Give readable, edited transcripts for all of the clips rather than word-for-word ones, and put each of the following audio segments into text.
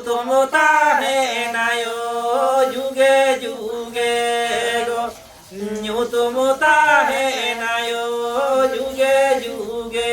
तुम ताहे नायो जुगे जुगे गो तुम ताहे नायो जुगे जुगे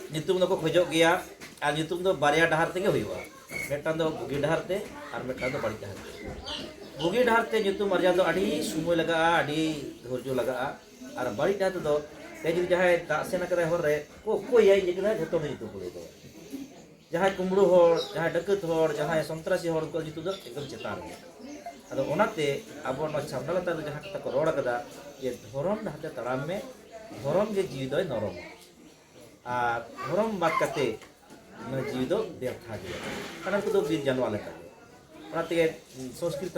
nyutum do ko khojok gaya ar nyutum do barya dahar tege huiwa metan do bugi dahar te ar metan do badi dahar te bugi dahar te nyutum arja do adi sumoy laga adi dhorjo laga ar badi dahar do te jodi jahay dak sena kare hor re ko yai jekna jhoto nyutum ko do jahay kumbru hor jahay dakat hor jahay sontrasi hor ko nyutum do ekdom chetar ge ado onate abo no chamdalata do jahay kata ko rod kada ye dhorom dahar te taram me dhorom ge jiwi do norom আর ধর্ম বাদ কাতে মানে জীবিত ব্যর্থা গিয়ে কারণ তো বীর জানোয়ার লেখা ওনা থেকে সংস্কৃত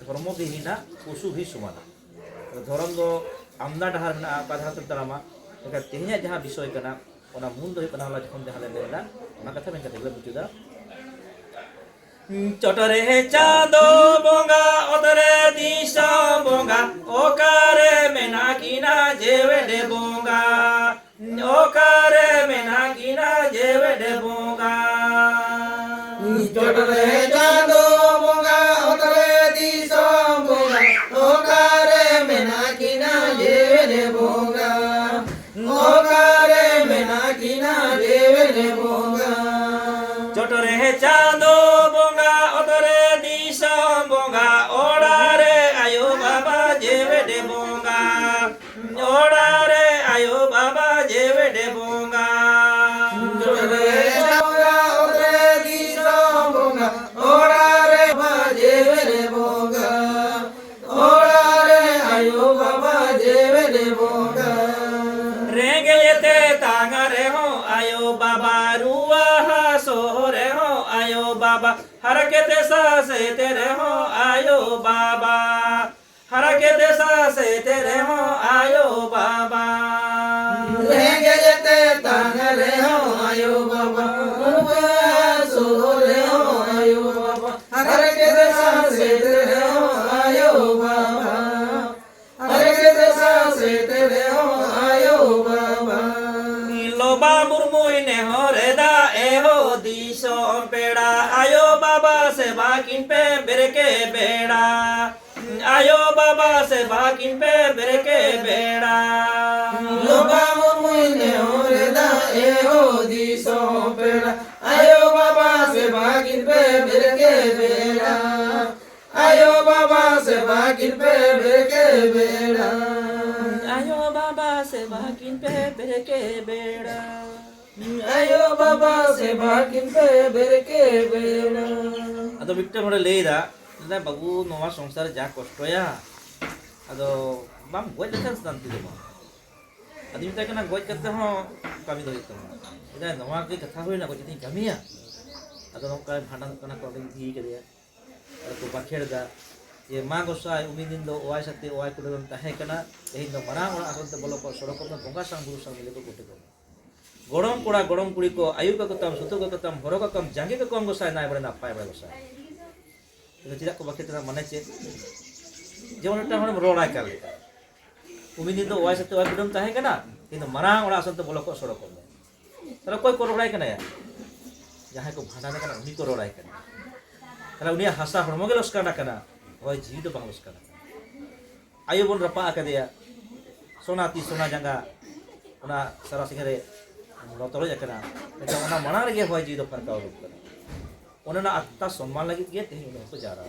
ধর্ম বিহীনা পশু ভি সমান ধর্ম দো আমনা ডাহার না বাধা তারামা এখানে তেহিয়া যাহা বিষয় কানা ওনা মূল দো কানা হলা যখন যাহা লেনা ওনা কথা মেন কাতে বুঝুদা চটরে চাঁদো বঙ্গা ওদরে দিশা বঙ্গা ওকারে মেনা কিনা জেবে দে বঙ্গা ওকারে মেনা কিনা জেবে দে বঙ্গা চটরে চাঁদো বঙ্গা ওদরে দিশা বঙ্গা ওকারে মেনা কিনা জেবে দে বঙ্গা ওকারে মেনা কিনা জেবে দে বঙ্গা চটরে চাঁদো हरकत से तेरे हो आयो बाबा हरकत से तेरे हो आयो बाबा रहेंगे जते तांगरे हो आयो बाबा सो रे हो आयो बाबा हरकत से तेरे हो आयो बाबा हरकत से तेरे हो आयो बाबा लोबा मुरमुई ने हो रे दा ए हो दिशो पेड़ा आयो बाबा से बाकिन पे बिरके बेड़ा आयो बाबा से बाकिन पे बिरके बेड़ा लोबा मुमुने ओरेदा ए हो दिसो पेड़ा आयो बाबा से बाकिन पे बिरके बेड़ा आयो बाबा से बाकिन पे बिरके बेड़ा आयो बाबा से बाकिन पे बिरके बेड़ा ayo baba se bakin pe berke bela ado victor hore leida na babu nowa songsar ja kosto ya ado bam goj lekan stanti deba adi mita kana goj kate ho kami do ito ida nowa ke katha hoina goj tin kamiya ado nongka bhandan kana ko di ke dia ado bakher da ये मा गोसाई उमिदिन दो ओवाई सते ओवाई को दम ताहे कना तेहिन दो मारांग ओड़ा आसन ते बोलो को सड़क को बोंगा सांग बुरु सांग मिले को कोटे को गड़म कोड़ा गड़म कुड़ी को आयु को कतम सुतु को कतम हरो को कम जांगे को कम गोसाई नाय बड़े नापाय बड़े गोसाई तो चिदा को बाकी तना माने चे जेमन टा हम रोड़ाय काल उमिदिन दो ओवाई सते ओवाई दम ताहे कना तेहिन दो मारांग ओड़ा आसन ते बोलो को सड़क को तरा कोई को रोड़ाय कना या जहां को भांडा कना उनी को रोड़ाय कना तरा उनी हासा हरमो गे लस्काना कना होय जीव दो बांग लस्काना आयु बोन रपा आकादेया सोना ती सोना जंगा उना सारा सिंगरे लतरो जकना एटा उना मना रे होय जीव दो फरका उरुक कना उना आत्ता सम्मान लगी गे तेहि उना को जारा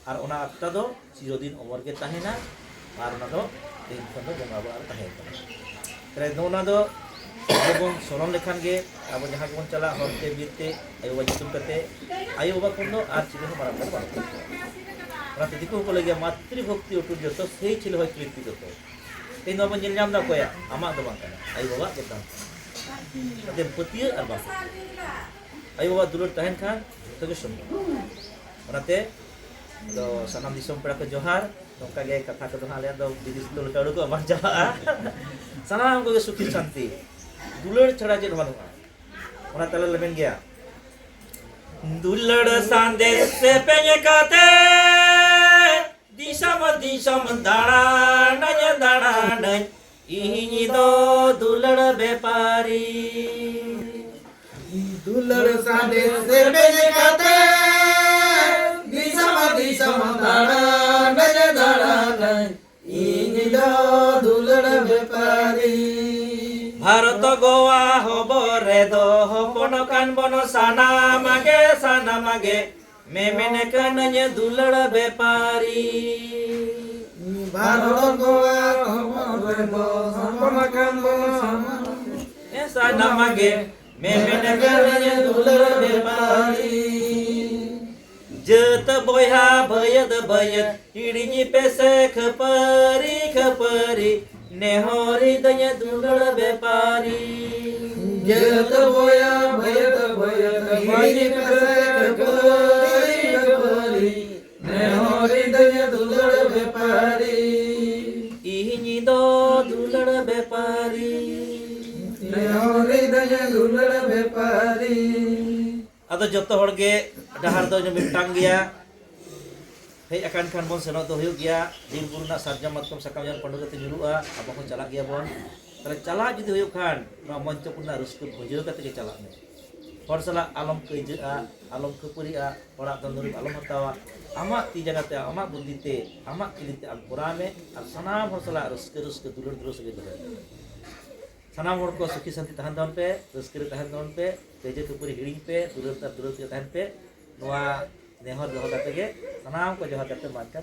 और उना आत्ता दो चिरदिन उमर गे ताहेना और उना दो तेहि खन दो जंगा बार ताहे तरे दो उना दो बोन सोरम लेखान गे अब जहां बोन चला हरते बीरते आयु वजतुम कते आयु बाबा कोन दो आर चिरो माराम कर बार ᱚᱱᱟ ᱛᱮ ᱫᱤᱠᱩ ᱠᱚ ᱞᱟᱹᱜᱤᱫ ᱢᱟᱛᱨᱤ ᱵᱷᱚᱠᱛᱤ ᱚᱴᱩ ᱡᱚᱛᱚ ᱥᱮᱭ ᱪᱤᱞ ᱦᱚᱭ ᱠᱞᱤᱯ ᱡᱚᱛᱚ ᱛᱮᱦᱮᱧ ᱫᱚ ᱵᱚᱱ ᱧᱮᱞ ᱧᱟᱢ ᱫᱟ ᱚᱠᱚᱭᱟ ᱟᱢᱟᱜ ᱫᱚ ᱵᱟᱝ ᱠᱟᱱᱟ ᱟᱭᱳ ᱵᱟᱵᱟ ᱜᱮ ᱛᱟᱢ ᱟᱫᱮ ᱯᱟᱹᱛᱭᱟᱹ ᱟᱨ ᱵᱟᱝ ᱟᱭᱳ ᱵᱟᱵᱟ ᱫᱩᱞᱟᱹᱲ ᱛᱟᱦᱮᱱ ᱠᱷᱟᱱ ᱡᱚᱛᱚ ᱜᱮ ᱥᱚᱢᱵᱷᱚᱵ ᱚᱱᱟᱛᱮ ᱫᱚ ᱥᱟᱱᱟᱢ ᱫᱤᱥᱚᱢ ᱯᱮᱲᱟ ᱠᱚ ᱡᱚᱦᱟᱨ ᱱᱚᱝᱠᱟ ᱜᱮ ᱠᱟᱛᱷᱟ ᱠᱚᱫᱚ ᱦᱟᱸᱜ ᱟᱞᱮᱭᱟᱜ ᱫᱚ ᱵᱤᱫᱮᱥ ᱫᱚ ᱞᱮᱠᱟ ᱩᱰᱩᱠᱚᱜᱼᱟ ᱵᱟᱝ ᱪᱟᱵᱟᱜᱼᱟ ᱥᱟᱱᱟᱢ ᱠᱚᱜᱮ ᱥᱩᱠᱷᱤ ᱥᱟᱱᱛᱤ ᱫᱩᱞᱟᱹᱲ ᱪᱷᱟᱲᱟ ᱪᱮᱫ ᱵᱟᱹᱱᱩᱜᱼᱟ ᱚᱱᱟ ᱛᱟᱞᱟ ᱞᱮᱢᱮᱱ ᱜᱮᱭᱟ दुलड़ संदेश से पेजे काते दिशम दाड़ा नय इही दो दुलड़ व्यापारी दुलड़ संदेश से पेजे काते दिशम दाड़ा नय इही दो दुलड़ व्यापारी भारत गोवा होबरे दो होपन कान बन साना मागे मेमेन कनय दुलड़ व्यापारी भारत गोवा होबरे दो होपन कान बन साना मागे मेमेन कनय दुलड़ व्यापारी जत बोया भयद हिड़िनी पेसे खपरी नेहोरी दय दुलड़ व्यापारी जत बोया भयद हिड़िनी पेसे खपरी नेहोरी दय दुलड़ व्यापारी इही दो दुलड़ व्यापारी नेहोरी दय दुलड़ व्यापारी अदो जतो हर गे डहार दो मिटांग गया हे akan kan bon senok do huyuk gया दिन बुरुना sarjam matkom sakam jan pandu kate nyuru'a apa kon calak gया bon tare calak judi huyuk kan no monco punna rusku bujeu kate ge calak me hor sala alam keje'a alam kepuri'a orak tanduri alam hatawa amak ti jagate amak bundite amak kilite alqurame ar sanam hor sala rusku dulur ge sanam hor ko sukhi santi tahan daun pe rusku tahan daun pe keje kepuri hiring pe dulur ke tahan pe noa नेहर जोह कते गे सनाम को जोह कते मानकर